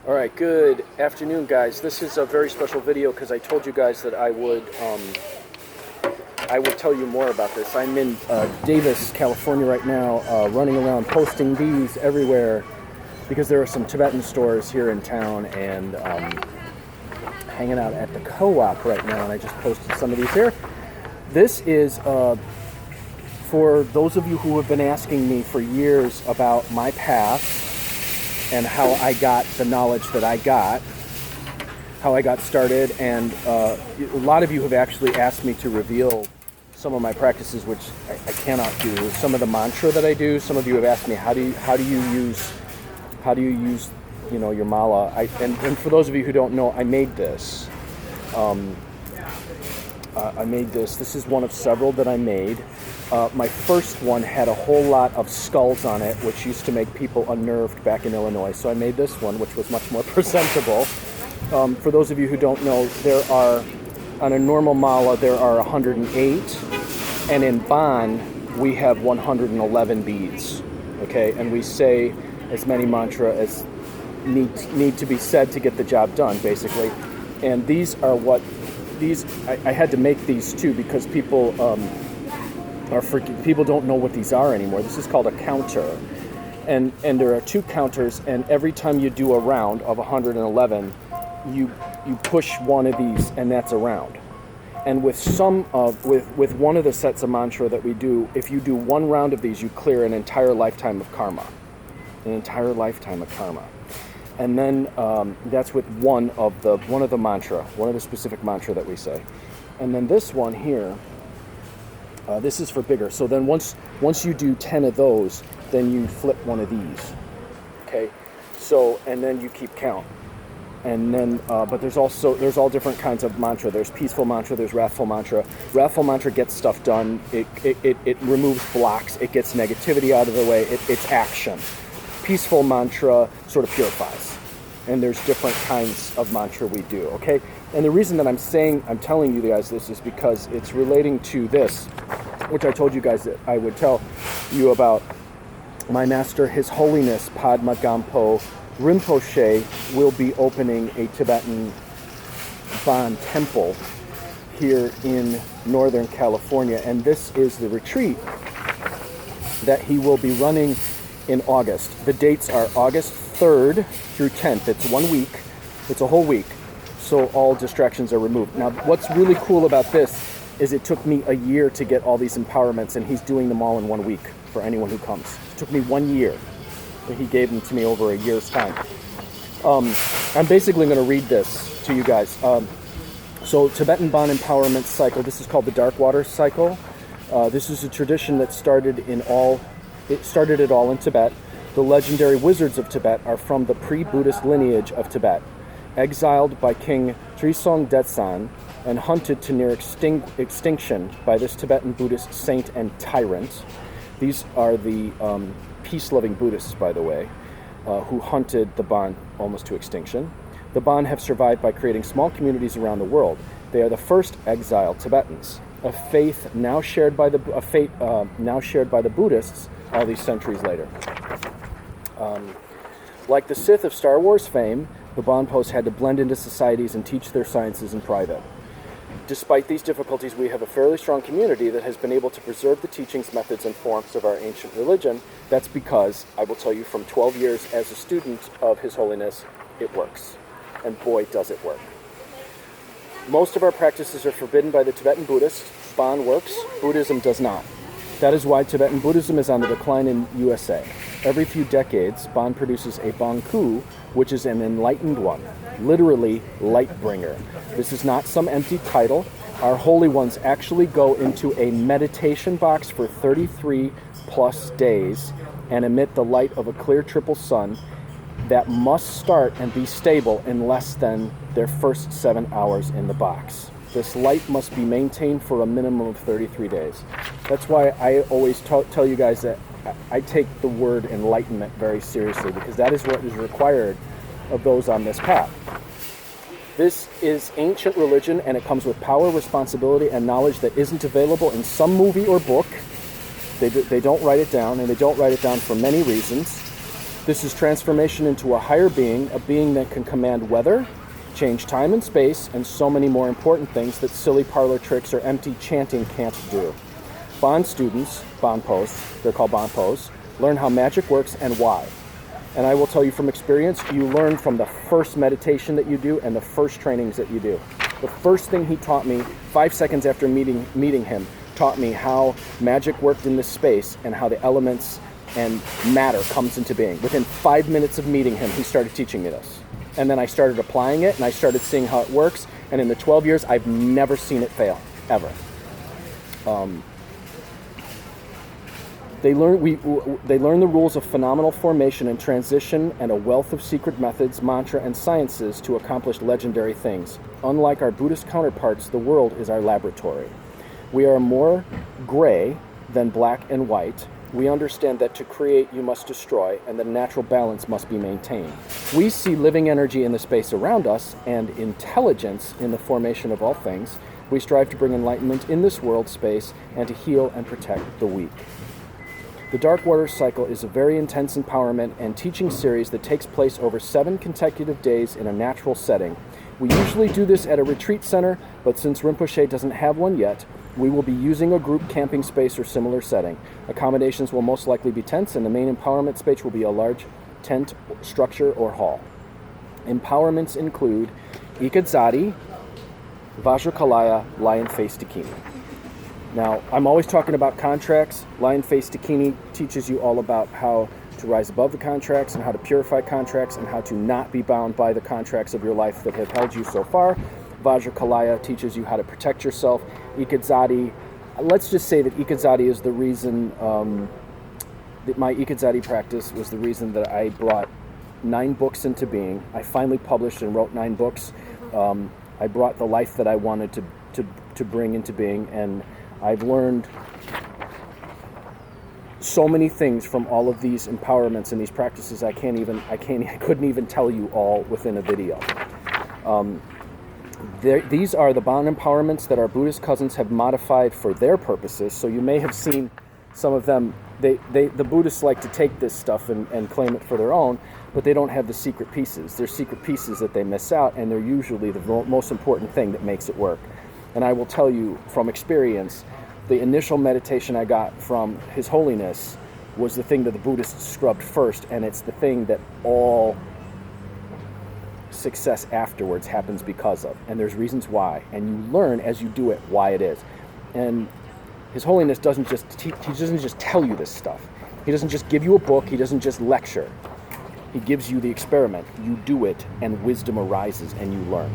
All right, good afternoon, guys. This is a very special video because I told you guys that I would tell you more about this. I'm in Davis, California right now, running around posting these everywhere because there are some Tibetan stores here in town, and hanging out at the co-op right now, and I just posted some of these here. This is for those of you who have been asking me for years about my path and how I got the knowledge that I got, how I got started, and a lot of you have actually asked me to reveal some of my practices, which I cannot do. Some of the mantra that I do. Some of you have asked me how do you use your mala. And for those of you who don't know, I made this. This is one of several that I made. My first one had a whole lot of skulls on it, which used to make people unnerved back in Illinois. So I made this one, which was much more presentable. For those of you who don't know, there are, on a normal mala, there are 108. And in Ban, we have 111 beads. Okay, and we say as many mantra as need to be said to get the job done, basically. And these are I had to make these too because people people don't know what these are anymore. This is called a counter, and there are two counters, and every time you do a round of 111, you push one of these, and that's a round. And with with one of the sets of mantra that we do, if you do one round of these, you clear an entire lifetime of karma, And then that's with one of the mantra, one of the specific mantra that we say. And then this one here, this is for bigger. So then once you do 10 of those, then you flip one of these. Okay. So, and then you keep count. And then, but there's all different kinds of mantra. There's peaceful mantra, there's wrathful mantra. Wrathful mantra gets stuff done. It removes blocks. It gets negativity out of the way. It's action. Peaceful mantra sort of purifies. And there's different kinds of mantra we do, okay? And the reason that I'm telling you guys this is because it's relating to this, which I told you guys that I would tell you about. My master, His Holiness Padma Gonpo Rinpoche, will be opening a Tibetan Ban temple here in Northern California. And this is the retreat that he will be running in August. The dates are August 3rd through 10th. It's 1 week. It's a whole week. So all distractions are removed. Now, what's really cool about this is it took me a year to get all these empowerments, and he's doing them all in 1 week for anyone who comes. It took me 1 year. He gave them to me over a year's time. I'm basically going to read this to you guys. So Tibetan Ban empowerment cycle. This is called the Dark Water cycle. This is a tradition that started it all in Tibet. The legendary wizards of Tibet are from the pre-Buddhist lineage of Tibet, exiled by King Trisong Detsan and hunted to near extinction by this Tibetan Buddhist saint and tyrant. These are the peace-loving Buddhists, by the way, who hunted the Ban almost to extinction. The Ban have survived by creating small communities around the world. They are the first exiled Tibetans, a faith now shared by the Buddhists all these centuries later. Like the Sith of Star Wars fame, the Bonpos had to blend into societies and teach their sciences in private. Despite these difficulties, we have a fairly strong community that has been able to preserve the teachings, methods, and forms of our ancient religion. That's because, I will tell you, from 12 years as a student of His Holiness, it works. And boy, does it work. Most of our practices are forbidden by the Tibetan Buddhists. Ban works. Buddhism does not. That is why Tibetan Buddhism is on the decline in USA. Every few decades, Ban produces a Banku, which is an enlightened one, literally light bringer. This is not some empty title. Our holy ones actually go into a meditation box for 33 plus days and emit the light of a clear triple sun that must start and be stable in less than their first 7 hours in the box. This light must be maintained for a minimum of 33 days. That's why I always tell you guys that I take the word enlightenment very seriously, because that is what is required of those on this path. This is ancient religion, and it comes with power, responsibility, and knowledge that isn't available in some movie or book. They don't write it down, and they don't write it down for many reasons. This is transformation into a higher being, a being that can command weather, change time and space, and so many more important things that silly parlor tricks or empty chanting can't do. Bon students, bonpos, they're called bonpos, learn how magic works and why. And I will tell you from experience, you learn from the first meditation that you do and the first trainings that you do. The first thing he taught me, 5 seconds after meeting him, taught me how magic worked in this space and how the elements and matter comes into being. Within 5 minutes of meeting him, he started teaching me this. And then I started applying it, and I started seeing how it works. And in the 12 years, I've never seen it fail, ever. They learn the rules of phenomenal formation and transition and a wealth of secret methods, mantra, and sciences to accomplish legendary things. Unlike our Buddhist counterparts, the world is our laboratory. We are more gray than black and white. We understand that to create, you must destroy, and that a natural balance must be maintained. We see living energy in the space around us and intelligence in the formation of all things. We strive to bring enlightenment in this world space and to heal and protect the weak. The Dark Waters Cycle is a very intense empowerment and teaching series that takes place over 7 consecutive days in a natural setting. We usually do this at a retreat center, but since Rinpoche doesn't have one yet, we will be using a group camping space or similar setting. Accommodations will most likely be tents, and the main empowerment space will be a large tent structure or hall. Empowerments include Ikadzadi, Vajrakalaya, Lion Face Dakini. Now, I'm always talking about contracts. Lion Face Dakini teaches you all about how to rise above the contracts and how to purify contracts and how to not be bound by the contracts of your life that have held you so far. Vajrakalaya teaches you how to protect yourself. Ikadzadi, let's just say that Ikadzadi is the reason, that my Ikadzadi practice was the reason that I brought 9 books into being. I finally published and wrote 9 books. I brought the life that I wanted to bring into being, and I've learned so many things from all of these empowerments and these practices. I couldn't even tell you all within a video. These are the Bon empowerments that our Buddhist cousins have modified for their purposes. So you may have seen some of them. The Buddhists like to take this stuff and claim it for their own, but they don't have the secret pieces. There's secret pieces that they miss out, and they're usually the most important thing that makes it work. And I will tell you from experience, the initial meditation I got from His Holiness was the thing that the Buddhists scrubbed first, and it's the thing that all success afterwards happens because of. And there's reasons why. And you learn as you do it why it is. And His Holiness doesn't just he doesn't just tell you this stuff. He doesn't just give you a book. He doesn't just lecture. He gives you the experiment. You do it, and wisdom arises, and you learn.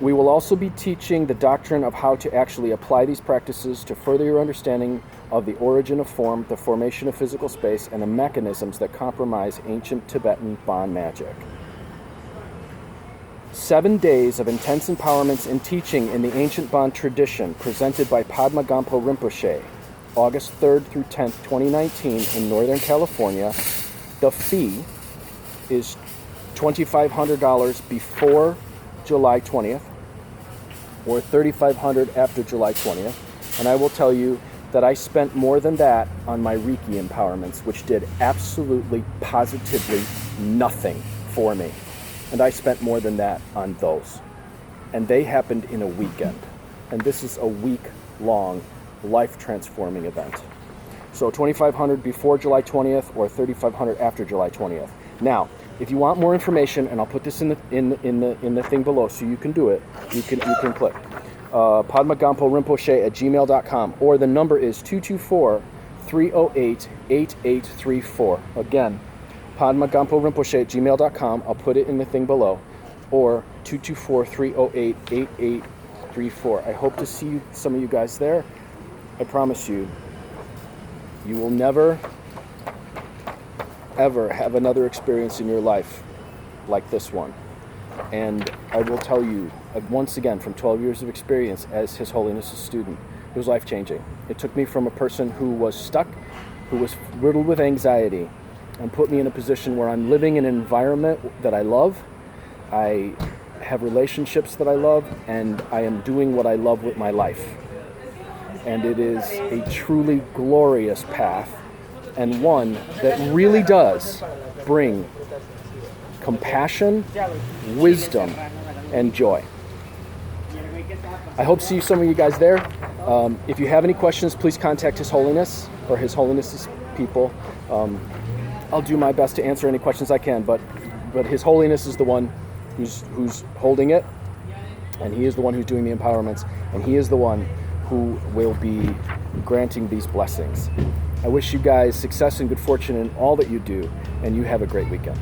We will also be teaching the doctrine of how to actually apply these practices to further your understanding of the origin of form, the formation of physical space, and the mechanisms that compromise ancient Tibetan Bon magic. 7 days of intense empowerments and teaching in the ancient Bon tradition presented by Padma Gonpo Rinpoche, August 3rd through 10th, 2019 in Northern California. The fee is $2,500 before July 20th or $3,500 after July 20th. And I will tell you that I spent more than that on my Reiki empowerments, which did absolutely, positively nothing for me. And I spent more than that on those. And they happened in a weekend. And this is a week-long, life-transforming event. So $2,500 before July 20th or $3,500 after July 20th. Now, if you want more information, and I'll put this in the thing below so you can do it, you can click padmagonporinpoche@gmail.com, or the number is 224-308-8834. Again, padmagonporinpoche@gmail.com. I'll put it in the thing below, or 224-308-8834. I hope to see some of you guys there. I promise you, you will never ever have another experience in your life like this one. And I will tell you, once again, from 12 years of experience as His Holiness' student, it was life-changing. It took me from a person who was stuck, who was riddled with anxiety, and put me in a position where I'm living in an environment that I love, I have relationships that I love, and I am doing what I love with my life. And it is a truly glorious path and one that really does bring compassion, wisdom, and joy. I hope to see some of you guys there. If you have any questions, please contact His Holiness or His Holiness's people. I'll do my best to answer any questions I can, but His Holiness is the one who's holding it, and he is the one who's doing the empowerments, and he is the one who will be granting these blessings. I wish you guys success and good fortune in all that you do, and you have a great weekend.